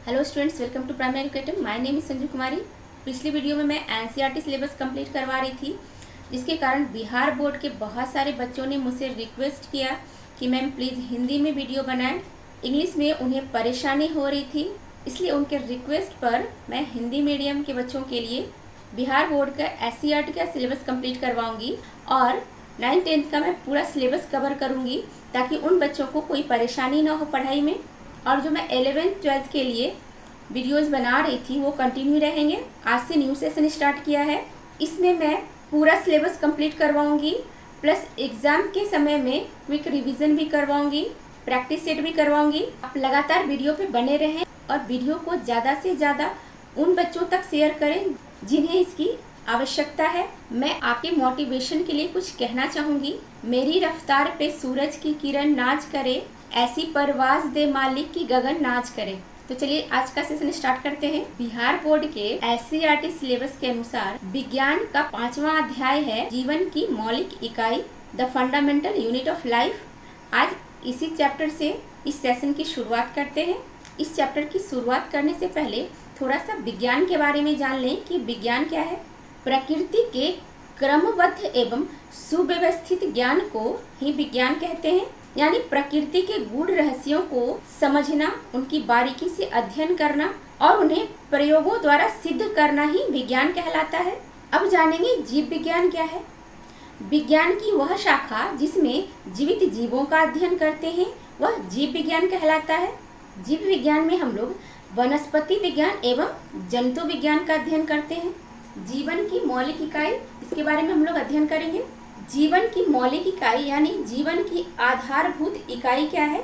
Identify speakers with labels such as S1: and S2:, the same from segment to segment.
S1: Hello students, welcome to primary educator. My name is Sanju Kumari. पिछली video में मैं NCERT syllabus complete करवा रही थी, जिसके कारण बिहार बोर्ड के बहुत सारे बच्चों ने मुझसे रिक्वेस्ट किया कि मैम प्लीज़ हिंदी में वीडियो बनाएं। इंग्लिश में उन्हें परेशानी हो रही थी, इसलिए उनके रिक्वेस्ट पर मैं हिंदी मीडियम के बच्चों के लिए बिहार बोर्ड का एससीईआरटी का सिलेबस कंप्लीट करवाऊँगी और 9th-10th का मैं पूरा सिलेबस कवर करूँगी, ताकि उन बच्चों को कोई परेशानी ना हो पढ़ाई में। और जो मैं 11th-12th के लिए वीडियोस बना रही थी वो कंटिन्यू रहेंगे। आज से न्यू सेशन स्टार्ट किया है, इसमें मैं पूरा सिलेबस कंप्लीट करवाऊंगी, प्लस एग्ज़ाम के समय में क्विक रिवीजन भी करवाऊंगी, प्रैक्टिस सेट भी करवाऊंगी। आप लगातार वीडियो पे बने रहें और वीडियो को ज़्यादा से ज़्यादा उन बच्चों तक शेयर करें जिन्हें इसकी आवश्यकता है। मैं आपके मोटिवेशन के लिए कुछ कहना चाहूँगी। मेरी रफ्तार पे सूरज की किरण नाच करे, ऐसी परवाज दे मालिक की गगन नाच करे। तो चलिए आज का सेशन स्टार्ट करते हैं। बिहार बोर्ड के एससीईआरटी सिलेबस के अनुसार विज्ञान का 5वां अध्याय है जीवन की मौलिक इकाई, the fundamental unit of life. आज इसी चैप्टर से इस सेशन की शुरुआत करते हैं। इस चैप्टर की शुरुआत करने से पहले थोड़ा सा विज्ञान के बारे में जान लें कि विज्ञान क्या है। प्रकृति के क्रमबद्ध एवं सुव्यवस्थित ज्ञान को ही विज्ञान कहते हैं, यानी प्रकृति के गूढ़ रहस्यों को समझना, उनकी बारीकी से अध्ययन करना और उन्हें प्रयोगों द्वारा सिद्ध करना ही विज्ञान कहलाता है। अब जानेंगे जीव विज्ञान क्या है। विज्ञान की वह शाखा जिसमें जीवित जीवों का अध्ययन करते हैं वह जीव विज्ञान कहलाता है। जीव विज्ञान में हम लोग वनस्पति विज्ञान एवं जंतु विज्ञान का अध्ययन करते हैं। जीवन की मौलिक इकाई, इसके बारे में हम लोग अध्ययन करेंगे। जीवन की मौलिक इकाई यानी जीवन की आधारभूत इकाई क्या है।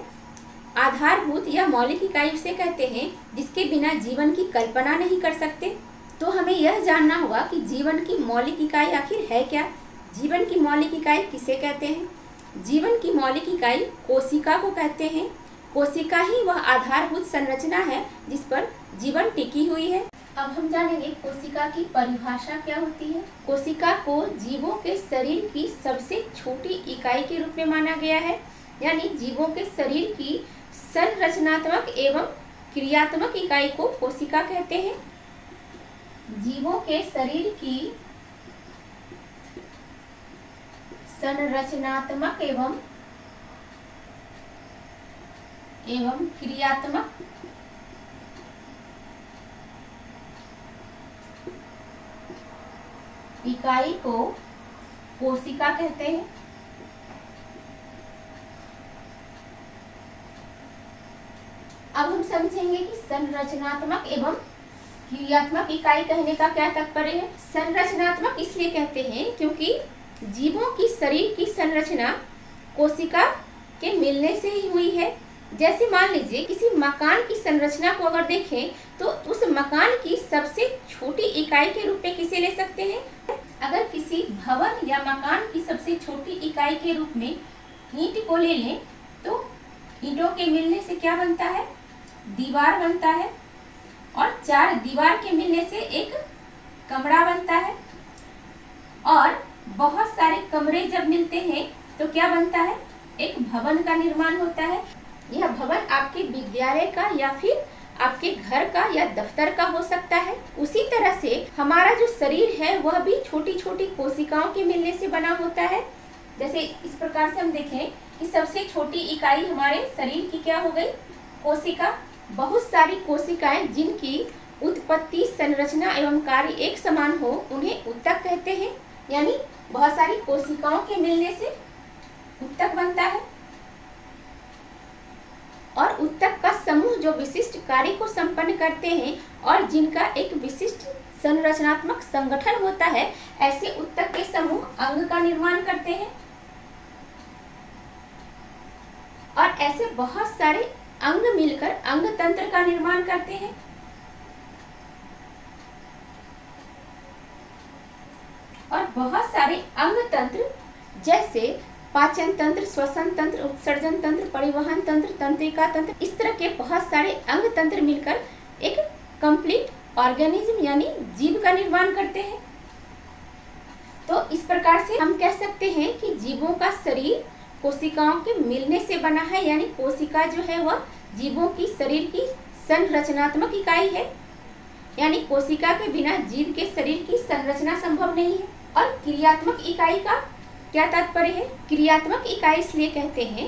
S1: आधारभूत या मौलिक इकाई उसे कहते हैं जिसके बिना जीवन की कल्पना नहीं कर सकते। तो हमें यह जानना होगा कि जीवन की मौलिक इकाई आखिर है क्या। जीवन की मौलिक इकाई किसे कहते हैं। जीवन की मौलिक इकाई कोशिका को कहते हैं। कोशिका ही वह आधारभूत संरचना है जिस पर जीवन टिकी हुई है। अब हम जानेंगे कोशिका की परिभाषा क्या होती है। कोशिका को जीवों के शरीर की सबसे छोटी इकाई के रूप में माना गया है, यानी जीवों के शरीर की संरचनात्मक एवं क्रियात्मक इकाई को कोशिका कहते हैं। जीवों के शरीर की संरचनात्मक एवं क्रियात्मक इकाई को कोशिका कहते हैं। अब हम समझेंगे कि संरचनात्मक एवं क्रियात्मक इकाई कहने का क्या तात्पर्य है। संरचनात्मक इसलिए कहते हैं क्योंकि जीवों की शरीर की संरचना कोशिका के मिलने से ही हुई है। जैसे मान लीजिए किसी मकान की संरचना को अगर देखें तो उस मकान की सबसे छोटी इकाई के रूप में किसे ले सकते हैं। अगर किसी भवन या मकान की सबसे छोटी इकाई के रूप में ईंट को ले लें तो ईंटों के मिलने से क्या बनता है, दीवार बनता है, और 4 दीवार के मिलने से एक कमरा बनता है, और बहुत सारे कमरे जब मिलते हैं तो क्या बनता है, एक भवन का निर्माण होता है। यह भवन आपके विद्यालय का या फिर आपके घर का या दफ्तर का हो सकता है। उसी तरह से हमारा जो शरीर है वह भी छोटी छोटी कोशिकाओं के मिलने से बना होता है। जैसे इस प्रकार से हम देखें कि सबसे छोटी इकाई हमारे शरीर की क्या हो गई, कोशिका। बहुत सारी कोशिकाएं जिनकी उत्पत्ति, संरचना एवं कार्य एक समान हो उन्हें उत्तक कहते हैं, यानी बहुत सारी कोशिकाओं के मिलने से उत्तक बनता है। और उत्तक का समूह जो विशिष्ट कार्य को संपन्न करते हैं और जिनका एक विशिष्ट संरचनात्मक संगठन होता है, ऐसे उत्तक के समूह अंग का निर्माण करते हैं। और ऐसे बहुत सारे अंग मिलकर अंग तंत्र का निर्माण करते हैं। और बहुत सारे अंग तंत्र जैसे पाचन तंत्र, श्वसन तंत्र, उत्सर्जन तंत्र, परिवहन तंत्र, तंत्रिका तंत्र, इस तरह के बहुत सारे अंग तंत्र मिलकर एक कंप्लीट ऑर्गेनिज्म यानी जीव का निर्माण करते हैं। तो इस प्रकार से हम कह सकते हैं कि जीवों का शरीर कोशिकाओं के मिलने से बना है, यानी कोशिका जो है वह जीवों की शरीर की संरचनात्मक इकाई है, यानी कोशिका के बिना जीव के शरीर की संरचना संभव नहीं है। और क्रियात्मक इकाई का क्या तात्पर्य है? क्रियात्मक इकाई इसलिए कहते हैं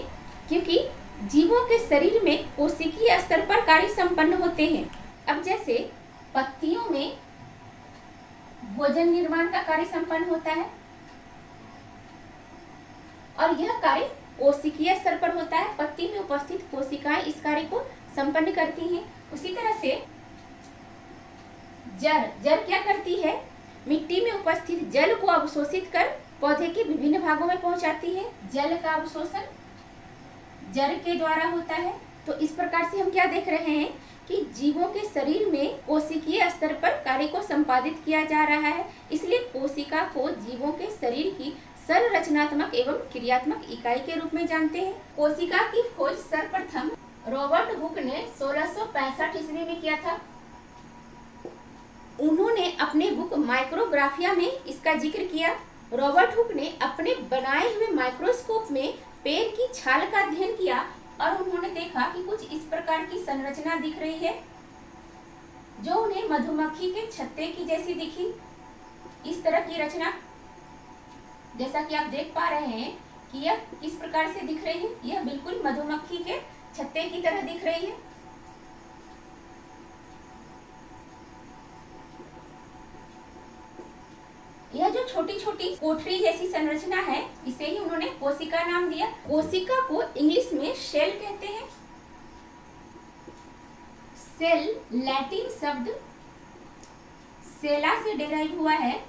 S1: क्योंकि जीवों के शरीर में कोशिकीय स्तर पर कार्य संपन्न होते हैं। अब जैसे पत्तियों में भोजन निर्माण का कार्य संपन्न होता है और यह कार्य कोशिकीय स्तर पर होता है। पत्ती में उपस्थित कोशिकाएं इस कार्य को संपन्न करती हैं। उसी तरह से जड़ क्या करती है? मिट्टी में उपस्थित जल को अवशोषित कर पौधे के विभिन्न भागों में पहुंचाती है। जल का अवशोषण जड़ के द्वारा होता है। तो इस प्रकार से हम क्या देख रहे हैं कि जीवों के शरीर में कोशिकीय स्तर पर कार्य को संपादित किया जा रहा है। इसलिए कोशिका को जीवों के शरीर की संरचनात्मक एवं क्रियात्मक इकाई के रूप में जानते हैं। कोशिका की खोज सर्वप्रथम रॉबर्ट हुक ने 1665 ईस्वी में किया था। उन्होंने अपने बुक माइक्रोग्राफिया में इसका जिक्र किया। रॉबर्ट हुक ने अपने बनाए हुए माइक्रोस्कोप में पेड़ की छाल का अध्ययन किया और उन्होंने देखा कि कुछ इस प्रकार की संरचना दिख रही है जो उन्हें मधुमक्खी के छत्ते की जैसी दिखी। इस तरह की रचना, जैसा कि आप देख पा रहे हैं कि यह किस प्रकार से दिख रही है, यह बिल्कुल मधुमक्खी के छत्ते की तरह दिख रही है। यह जो छोटी छोटी कोठरी जैसी संरचना है, इसे ही उन्होंने कोशिका नाम दिया। कोशिका को इंग्लिश में सेल कहते हैं। सेल लैटिन शब्द सेला से डेराइव हुआ है,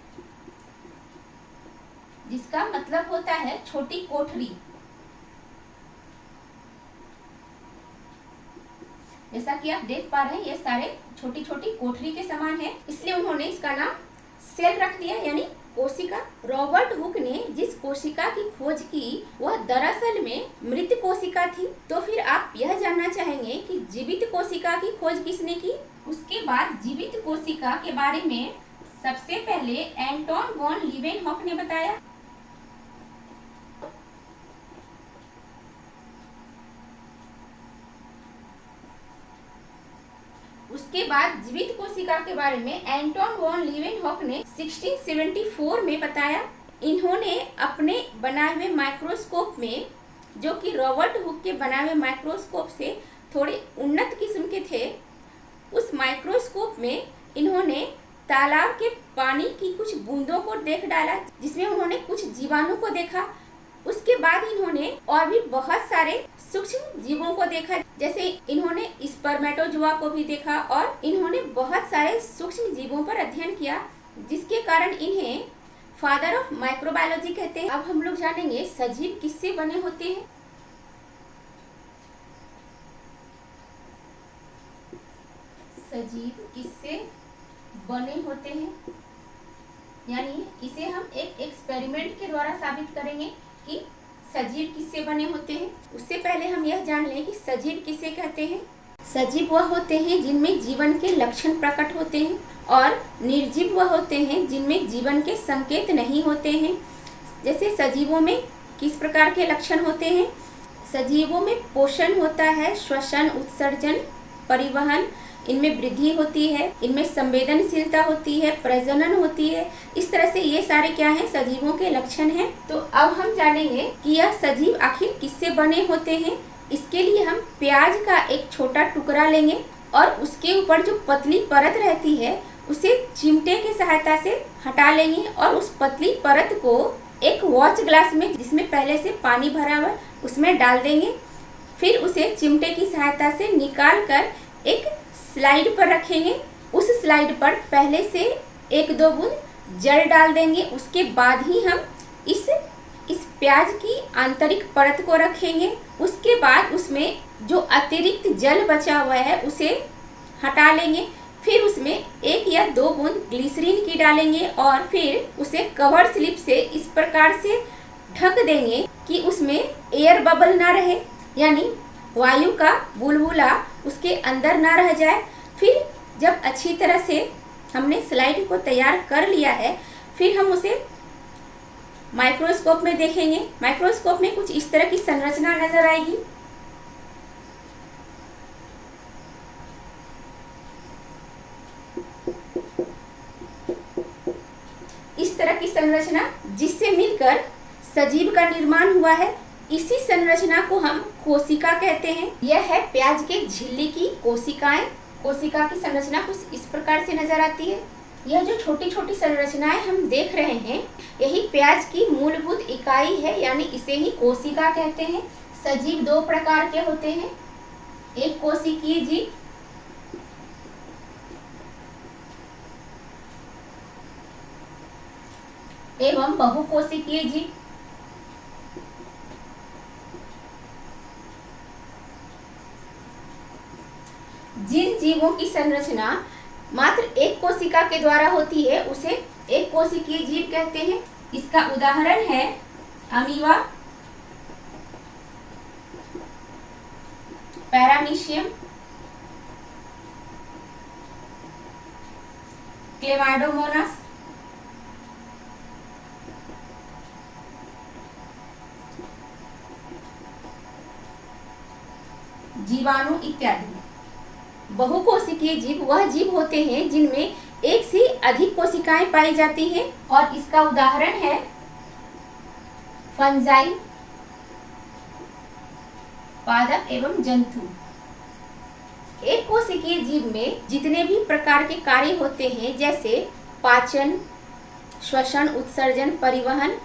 S1: जिसका मतलब होता है छोटी कोठरी। जैसा कि आप देख पा रहे हैं, ये सारे छोटी छोटी कोठरी के समान है, इसलिए उन्होंने इसका नाम सेल रख दिया, यानी कोशिका। रॉबर्ट हुक ने जिस कोशिका की खोज की वह दरअसल में मृत कोशिका थी। तो फिर आप यह जानना चाहेंगे कि जीवित कोशिका की खोज किसने की? उसके बाद जीवित कोशिका के बारे में सबसे पहले एंटोन वॉन लीवेनहॉक ने बताया। उसके बाद जीवित कोशिका के बारे में एंटोन वॉन लीवेनहॉक ने 1674 में बताया। इन्होंने अपने बनाए हुए माइक्रोस्कोप में, जो कि रॉबर्ट हुक के बनाए हुए माइक्रोस्कोप से थोड़े उन्नत किस्म के थे, उस माइक्रोस्कोप में इन्होंने तालाब के पानी की कुछ बूंदों को देख डाला, जिसमें उन्होंने कुछ जीवाणु को देखा। उसके बाद इन्होंने और भी बहुत सारे सूक्ष्म जीवों को देखा, जैसे इन्होंने स्पर्मेटोजोआ को भी देखा और इन्होंने बहुत सारे सूक्ष्म जीवों पर अध्ययन किया, जिसके कारण इन्हें फादर ऑफ माइक्रोबायोलॉजी कहते हैं। अब हम लोग जानेंगे सजीव किससे बने होते हैं। सजीव किससे बने होते हैं, यानी इसे हम एक एक्सपेरिमेंट के द्वारा साबित करेंगे कि सजीव किससे बने होते हैं। उससे पहले हम यह जान लें कि सजीव किसे कहते हैं। सजीव वह होते हैं जिनमें जीवन के लक्षण प्रकट होते हैं और निर्जीव वह होते हैं जिनमें जीवन के संकेत नहीं होते हैं। जैसे सजीवों में किस प्रकार के लक्षण होते हैं? सजीवों में पोषण होता है, श्वसन, उत्सर्जन, परिवहन, इनमें वृद्धि होती है, इनमें संवेदनशीलता होती है, प्रजनन होती है। इस तरह से ये सारे क्या हैं? सजीवों के लक्षण हैं। तो अब हम जानेंगे कि यह सजीव आखिर किससे बने होते हैं। इसके लिए हम प्याज का एक छोटा टुकड़ा लेंगे और उसके ऊपर जो पतली परत रहती है उसे चिमटे की सहायता से हटा लेंगे और उस पतली परत को एक वॉच ग्लास में, जिसमें पहले से पानी भरा हुआ, उसमें डाल देंगे। फिर उसे चिमटे की सहायता से निकाल कर एक स्लाइड पर रखेंगे। उस स्लाइड पर पहले से 1-2 बूंद जल डाल देंगे। उसके बाद ही हम इस प्याज की आंतरिक परत को रखेंगे। उसके बाद उसमें जो अतिरिक्त जल बचा हुआ है उसे हटा लेंगे। फिर उसमें 1 या 2 बूंद ग्लिसरीन की डालेंगे और फिर उसे कवर स्लिप से इस प्रकार से ढक देंगे कि उसमें एयर बबल ना रहे, यानी वायु का बुलबुला उसके अंदर ना रह जाए। फिर जब अच्छी तरह से हमने स्लाइड को तैयार कर लिया है, फिर हम उसे माइक्रोस्कोप में देखेंगे। माइक्रोस्कोप में कुछ इस तरह की संरचना नजर आएगी। संरचना जिससे मिलकर सजीव का निर्माण हुआ है, इसी संरचना को हम कोशिका कहते हैं। यह है प्याज के झिल्ली की कोशिकाएं। कोशिका की संरचना कुछ इस प्रकार से नजर आती है। यह जो छोटी छोटी संरचनाएं हम देख रहे हैं, यही प्याज की मूलभूत इकाई है, यानी इसे ही कोशिका कहते हैं। सजीव दो प्रकार के होते हैं, एक कोशिकीय जीव एवं बहुकोशिकीय जीव। जिन जीवों की संरचना मात्र एक कोशिका के द्वारा होती है उसे एक कोशिकीय जीव कहते हैं। इसका उदाहरण है अमीबा, पैरामीशियम, क्लेमाइडोमोनास, जीवाणु इत्यादि। बहुकोशिकीय जीव वह जीव होते हैं जिनमें एक से अधिक कोशिकाएं पाई जाती हैं, और इसका उदाहरण है फंजाई, पादप एवं जंतु। एक कोशिकीय जीव में जितने भी प्रकार के कार्य होते हैं, जैसे पाचन, श्वसन, उत्सर्जन, परिवहन,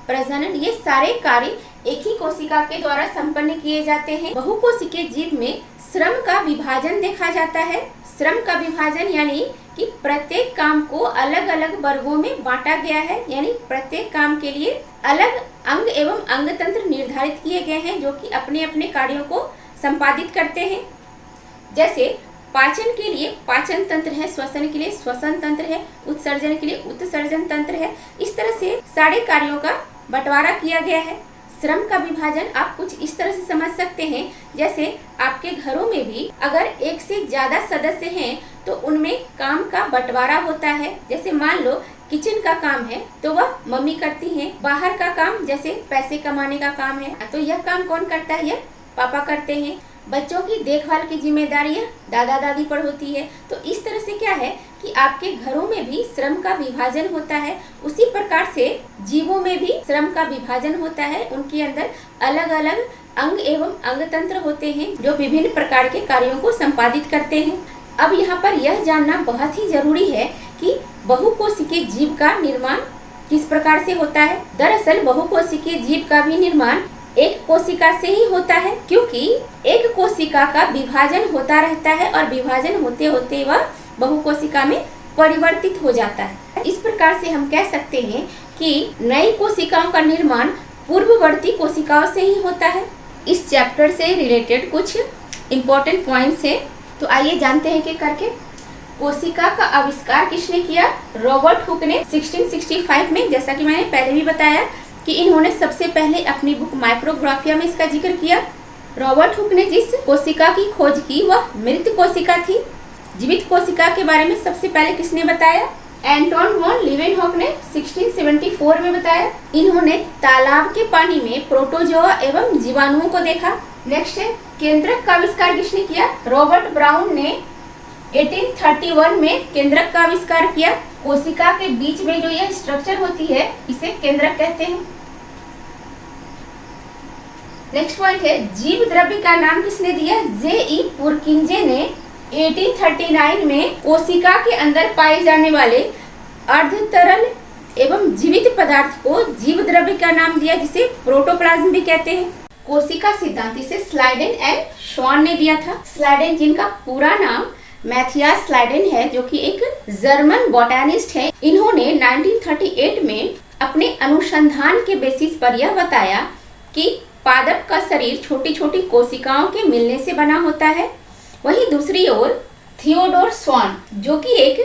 S1: प्रजनन, ये सारे कार्य एक ही कोशिका के द्वारा संपन्न किए जाते हैं। बहुकोशिकीय जीव में श्रम का विभाजन देखा जाता है। श्रम का विभाजन यानी कि प्रत्येक काम को अलग अलग वर्गों में बांटा गया है, यानी प्रत्येक काम के लिए अलग अंग एवं अंग तंत्र निर्धारित किए गए हैं, जो कि अपने अपने कार्यों को संपादित करते हैं। जैसे पाचन के लिए पाचन तंत्र है, श्वसन के लिए श्वसन तंत्र है, उत्सर्जन के लिए उत्सर्जन तंत्र है। इस तरह से सारे कार्यों का बंटवारा किया गया है। श्रम का विभाजन आप कुछ इस तरह से समझ सकते हैं, जैसे आपके घरों में भी अगर एक से ज्यादा सदस्य हैं तो उनमें काम का बंटवारा होता है। जैसे मान लो किचन का काम है तो वह मम्मी करती हैं, बाहर का काम जैसे पैसे कमाने का काम है तो यह काम कौन करता है, यह पापा करते हैं। बच्चों की देखभाल की जिम्मेदारी दादा दादी पर होती है। तो इस तरह से क्या है कि आपके घरों में भी श्रम का विभाजन होता है। उसी प्रकार से जीवों में भी श्रम का विभाजन होता है। उनके अंदर अलग अलग अंग एवं अंग तंत्र होते हैं जो विभिन्न प्रकार के कार्यों को संपादित करते हैं। अब यहाँ पर यह जानना बहुत ही जरूरी है कि बहुकोशिकीय जीव का निर्माण किस प्रकार से होता है। दरअसल बहुकोशिकीय जीव का भी निर्माण एक कोशिका से ही होता है, क्योंकि एक कोशिका का विभाजन होता रहता है और विभाजन होते होते वह बहुकोशिका में परिवर्तित हो जाता है। इस प्रकार से हम कह सकते हैं कि नई कोशिकाओं का निर्माण पूर्ववर्ती कोशिकाओं से ही होता है। इस चैप्टर से रिलेटेड कुछ इम्पोर्टेंट पॉइंट्स हैं, तो आइए जानते हैं कि करके। कोशिका का आविष्कार किसने किया? रॉबर्ट हुक ने 1665 में। जैसा कि मैंने पहले भी बताया कि इन्होंने सबसे पहले अपनी बुक माइक्रोग्राफिया में इसका जिक्र किया। रॉबर्ट हुक ने जिस कोशिका की खोज की वह मृत कोशिका थी। जीवित कोशिका के बारे में सबसे पहले किसने बताया? एंटोन वॉन लीवेनहॉक ने 1674 में बताया। इन्होंने तालाब के पानी में प्रोटोजोआ एवं जीवाणुओं को देखा। नेक्स्ट है केंद्रक का आविष्कार किसने किया? रॉबर्ट ब्राउन ने 1831 में केंद्रक का आविष्कार किया। कोशिका के बीच में जो यह स्ट्रक्चर होती है इसे केंद्रक कहते हैं। नेक्स्ट पॉइंट है जीव द्रव्य का नाम किसने दिया? जे.ई. पुरकिंजे ने 1839 में कोशिका के अंदर पाए जाने वाले अर्ध तरल एवं जीवित पदार्थ को जीव द्रव्य का नाम दिया, जिसे प्रोटोप्लाज्म भी कहते हैं। कोशिका सिद्धांत इसे स्लाइडेन एंड श्वान ने दिया था। स्लाइडेन जिनका पूरा नाम मैथियास स्लाइडेन है, जो कि एक जर्मन बॉटैनिस्ट है। इन्होंने 1938 में अपने अनुसंधान के बेसिस पर यह बताया कि पादप का शरीर छोटी छोटी कोशिकाओं के मिलने से बना होता है। वहीं दूसरी ओर थियोडोर स्वान, जो कि एक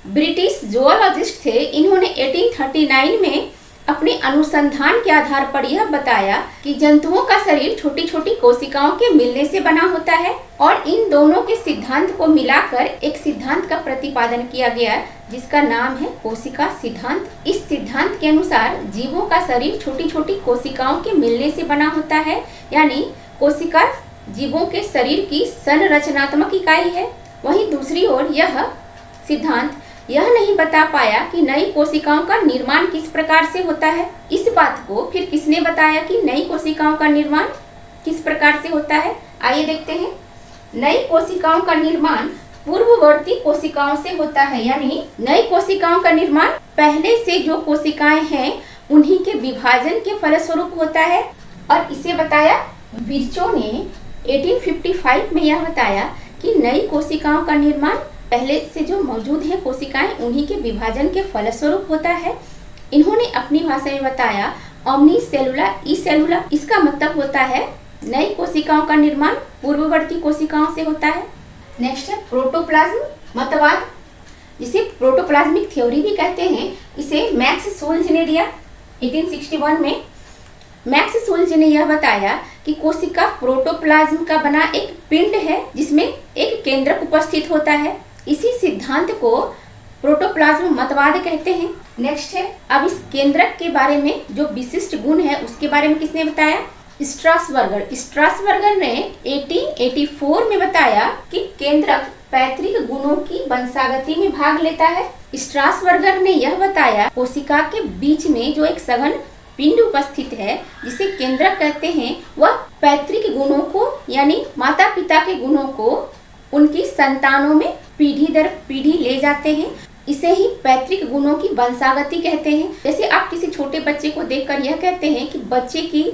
S1: ब्रिटिश जूलॉजिस्ट थे, इन्होंने 1839 में अपने अनुसंधान के आधार पर यह बताया कि जंतुओं का शरीर छोटी छोटी कोशिकाओं के मिलने से बना होता है, और इन दोनों के सिद्धांत को मिलाकर एक सिद्धांत का प्रतिपादन किया गया जिसका नाम है कोशिका सिद्धांत। इस सिद्धांत के अनुसार जीवों का शरीर छोटी छोटी कोशिकाओं के मिलने से बना होता है, यानी कोशिका जीवों के शरीर की संरचनात्मक इकाई है। वहीं दूसरी ओर यह सिद्धांत यह नहीं बता पाया कि नई कोशिकाओं का निर्माण किस प्रकार से होता है। इस बात को फिर किसने बताया कि नई कोशिकाओं का निर्माण किस प्रकार से होता है? आइए देखते हैं। नई कोशिकाओं का निर्माण पूर्ववर्ती कोशिकाओं से होता है, यानी नई कोशिकाओं का निर्माण पहले से जो कोशिकाएं हैं उन्हीं के विभाजन के फलस्वरूप होता है। और इसे बताया विर्चो ने 1855 में। यह बताया कि नई कोशिकाओं का निर्माण पहले से जो मौजूद है कोशिकाएं उन्हीं के विभाजन के फलस्वरूप होता है। इन्होंने अपनी भाषा में बताया ओमनी सेलुला ई सेलुला। इसका मतलब होता है नई कोशिकाओं का निर्माण पूर्ववर्ती कोशिकाओं से होता है। नेक्स्ट है प्रोटोप्लाज्म मतवाद, जिसे प्रोटोप्लाज्मिक थ्योरी भी कहते हैं। इसे मैक्स सोल्ज ने दिया 1861 में। मैक्स सोल्ज ने यह बताया कि कोशिका प्रोटोप्लाज्म का बना एक पिंड है जिसमें एक केंद्रक उपस्थित होता है। इसी सिद्धांत को प्रोटोप्लाज्म मतवाद कहते हैं। नेक्स्ट है, अब इस केंद्रक के बारे में जो विशिष्ट गुण है उसके बारे में किसने बताया? स्ट्रासबर्गर ने 1884 में बताया कि केंद्रक पैतृक गुणों की वंशागति में भाग लेता है। स्ट्रासबर्गर ने यह बताया कोशिका के बीच में जो एक सघन पिंड उपस्थित है जिसे केंद्रक कहते हैं, वह पैतृक गुणों को यानी माता पिता के गुणों को उनकी संतानों में पीढ़ी दर पीढ़ी ले जाते हैं। इसे ही पैतृक गुणों की वंशागति कहते हैं। जैसे आप किसी छोटे बच्चे को देखकर यह कहते हैं कि बच्चे की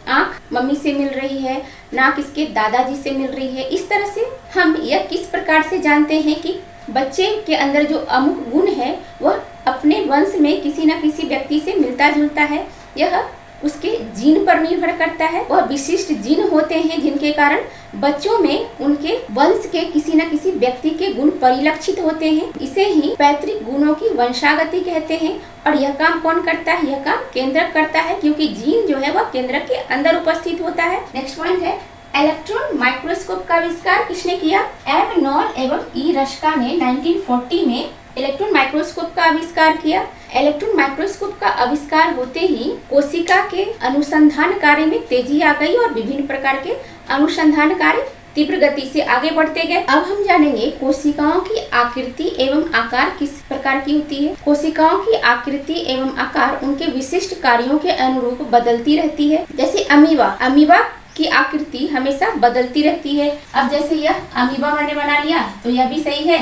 S1: आंख मम्मी से मिल रही है, नाक इसके दादाजी से मिल रही है। इस तरह से हम यह किस प्रकार से जानते हैं कि बच्चे के अंदर जो अमुक गुण है वह अपने वंश में किसी न किसी व्यक्ति से मिलता जुलता है। यह उसके जीन पर निर्भर करता है। वह विशिष्ट जीन होते हैं जिनके कारण बच्चों में उनके वंश के किसी न किसी व्यक्ति के गुण परिलक्षित होते हैं। इसे ही पैतृक गुणों की वंशागति कहते हैं। और यह काम कौन करता है? यह काम केंद्रक करता है, क्योंकि जीन जो है वह केंद्रक के अंदर उपस्थित होता है। नेक्स्ट पॉइंट है इलेक्ट्रॉन माइक्रोस्कोप का आविष्कार किसने किया? एम नॉल एवं ई रश्का ने 1940 में इलेक्ट्रॉन माइक्रोस्कोप का आविष्कार किया। इलेक्ट्रॉन माइक्रोस्कोप का आविष्कार होते ही कोशिका के अनुसंधान कार्य में तेजी आ गई और विभिन्न प्रकार के अनुसंधान कार्य तीव्र गति से आगे बढ़ते गए। अब हम जानेंगे कोशिकाओं की आकृति एवं आकार किस प्रकार की होती है। कोशिकाओं की आकृति एवं आकार उनके विशिष्ट कार्यों के अनुरूप बदलती रहती है। जैसे अमीबा की आकृति हमेशा बदलती रहती है। अब जैसे यह अमीबा मैंने बना लिया तो यह भी सही है,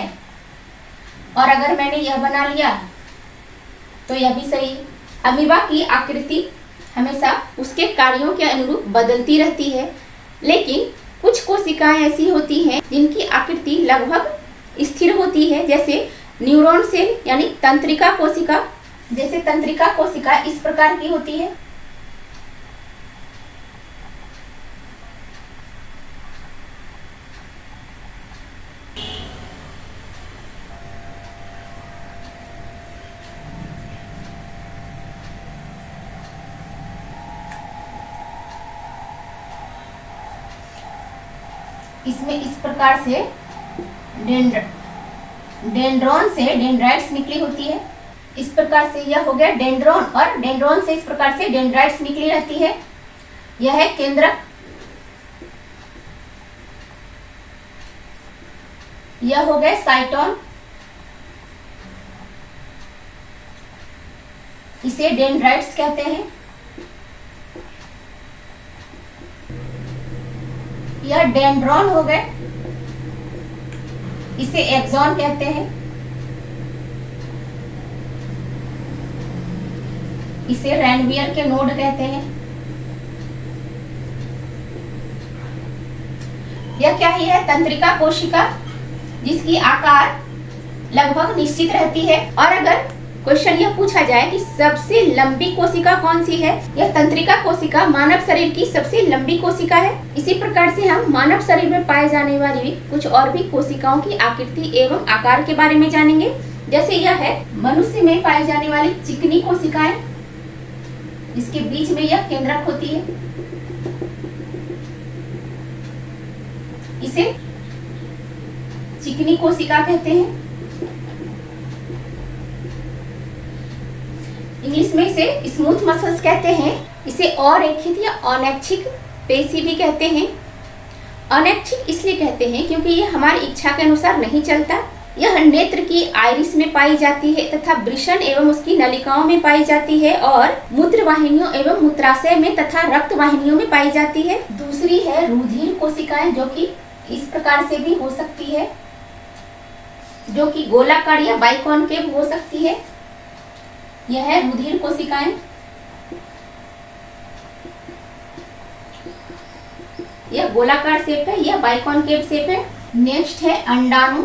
S1: और अगर मैंने यह बना लिया तो यह भी सही है। अमीबा की आकृति हमेशा उसके कार्यों के अनुरूप बदलती रहती है, लेकिन कुछ कोशिकाएं ऐसी होती हैं जिनकी आकृति लगभग स्थिर होती है। जैसे न्यूरॉन सेल यानी तंत्रिका कोशिका। जैसे तंत्रिका कोशिका इस प्रकार की होती है। इसमें इस प्रकार से डेंड्रॉन से डेंड्राइट्स निकली होती है। इस प्रकार से यह हो गया डेंड्रॉन, और डेंड्रॉन से इस प्रकार से डेंड्राइट्स निकली रहती है। यह है केंद्रक। यह हो गया साइटोन। इसे डेंड्राइट्स कहते हैं। यह डेंड्रॉन हो गए, इसे एक्सॉन कहते हैं। इसे रैनवियर के नोड कहते हैं। यह क्या ही है? तंत्रिका कोशिका, जिसकी आकार लगभग निश्चित रहती है। और अगर क्वेश्चन यह पूछा जाए कि सबसे लंबी कोशिका कौन सी है, यह तंत्रिका कोशिका मानव शरीर की सबसे लंबी कोशिका है। इसी प्रकार से हम मानव शरीर में पाए जाने वाली कुछ और भी कोशिकाओं की आकृति एवं आकार के बारे में जानेंगे। जैसे यह है मनुष्य में पाई जाने वाली चिकनी कोशिकाएं, जिसके बीच में यह केंद्रक होती है। इसे चिकनी कोशिका कहते हैं। इंग्लिश में इसे स्मूथ मसल्स कहते हैं। इसे अरेखित या अनैच्छिक पेशी भी कहते हैं। अनैच्छिक इसलिए कहते हैं क्योंकि ये हमारी इच्छा के अनुसार नहीं चलता। यह नेत्र की आइरिस में पाई जाती है तथा वृषण एवं उसकी नलिकाओं में पाई जाती है और मूत्र वाहिनियों एवं मूत्राशय में तथा रक्त वाहिनियों में पाई जाती है। दूसरी है रुधिर कोशिकाएं, जो कि इस प्रकार से भी हो सकती है, जो कि गोलाकार या बाइकॉनकेव हो सकती है। यह है रुधिर कोशिकाएं। यह गोलाकार शेप है, यह बाइकॉनकेव शेप है। नेक्स्ट है अंडाणु,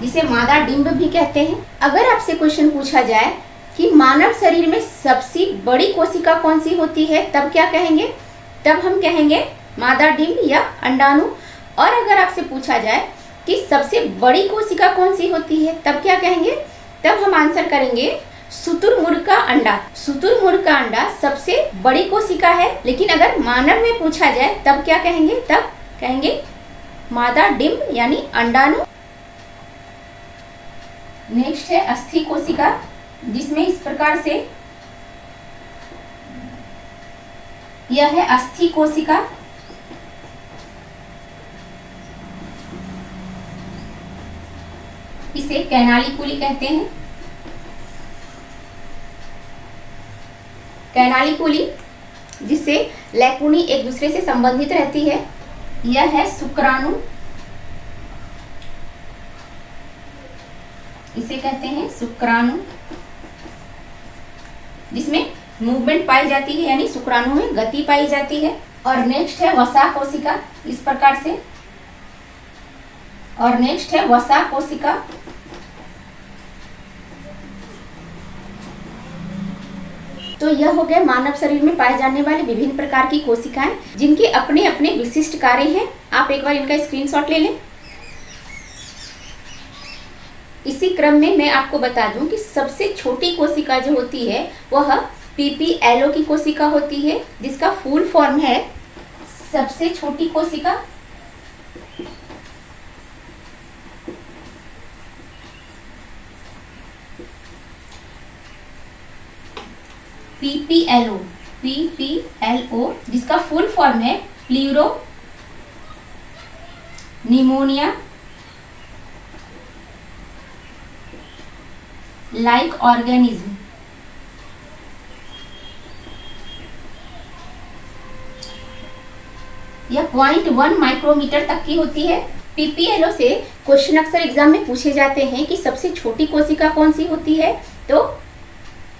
S1: जिसे मादा डिंब भी कहते हैं। अगर आपसे क्वेश्चन पूछा जाए कि मानव शरीर में सबसे बड़ी कोशिका कौन सी होती है, तब क्या कहेंगे? तब हम कहेंगे मादा डिंब या अंडाणु। और अगर आपसे पूछा जाए कि सबसे बड़ी कोशिका कौन सी होती है, तब क्या कहेंगे? तब हम आंसर करेंगे शुतुरमुर्ग का अंडा। शुतुरमुर्ग का अंडा सबसे बड़ी कोशिका है। लेकिन अगर मानव में पूछा जाए तब क्या कहेंगे? तब कहेंगे मादा डिंब यानी अंडाणु। नेक्स्ट है अस्थि कोशिका, जिसमें इस प्रकार से यह है अस्थि कोशिका। इसे कैनालिकुली कहते हैं। कैनालिकुली, जिससे लैकुनी एक दूसरे से संबंधित रहती है। यह है शुक्राणु, इसे कहते हैं शुक्राणु, जिसमें मूवमेंट पाई जाती है, यानी शुक्राणु में गति पाई जाती है। और नेक्स्ट है वसा कोशिका, इस प्रकार से। और नेक्स्ट है वसा कोशिका। तो यह हो गए मानव शरीर में पाए जाने वाले विभिन्न प्रकार की कोशिकाएं, जिनके अपने अपने विशिष्ट कार्य हैं। आप एक बार इनका स्क्रीनशॉट ले लें। इसी क्रम में मैं आपको बता दूं कि सबसे छोटी कोशिका जो होती है वह पीपीएलओ की कोशिका होती है, जिसका फुल फॉर्म है सबसे छोटी कोशिका। पीपीएलओ, जिसका फुल फॉर्म है प्लूरो निमोनिया लाइक ऑर्गेनिज्म। यह 0.1 माइक्रोमीटर तक की होती है। पीपीएलओ से क्वेश्चन अक्सर एग्जाम में पूछे जाते हैं कि सबसे छोटी कोशिका कौन सी होती है, तो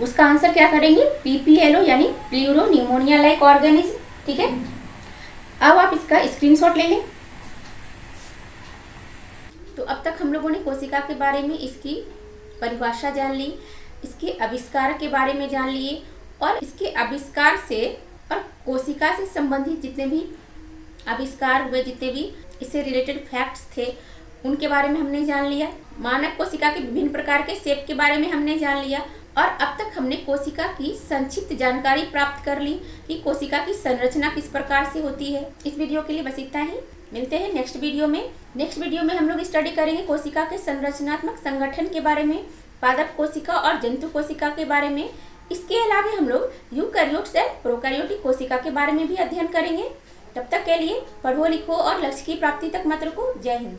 S1: उसका आंसर क्या करेंगे? पीपीएलओ यानी प्लूरो निमोनिया लाइक ऑर्गेनिज्म। ठीक है, अब आप इसका स्क्रीनशॉट ले लें। तो अब तक हम लोगों ने कोशिका के बारे में इसकी परिभाषा जान ली, इसके आविष्कार के बारे में जान लिए, और इसके आविष्कार से और कोशिका से संबंधित जितने भी आविष्कार हुए, जितने भी इससे रिलेटेड फैक्ट्स थे, उनके बारे में हमने जान लिया। मानव कोशिका के विभिन्न प्रकार के शेप के बारे में हमने जान लिया। और अब तक हमने कोशिका की संक्षिप्त जानकारी प्राप्त कर ली कि कोशिका की संरचना किस प्रकार से होती है। इस वीडियो के लिए बस इतना ही। मिलते हैं नेक्स्ट वीडियो में। नेक्स्ट वीडियो में हम लोग स्टडी करेंगे कोशिका के संरचनात्मक संगठन के बारे में, पादप कोशिका और जंतु कोशिका के बारे में। इसके अलावा हम लोग यूकैरियोट्स एंड प्रोकैरियोटिक कोशिका के बारे में भी अध्ययन करेंगे। तब तक के लिए पढ़ो लिखो और लक्ष्य की प्राप्ति तक मत रुको। जय हिंद।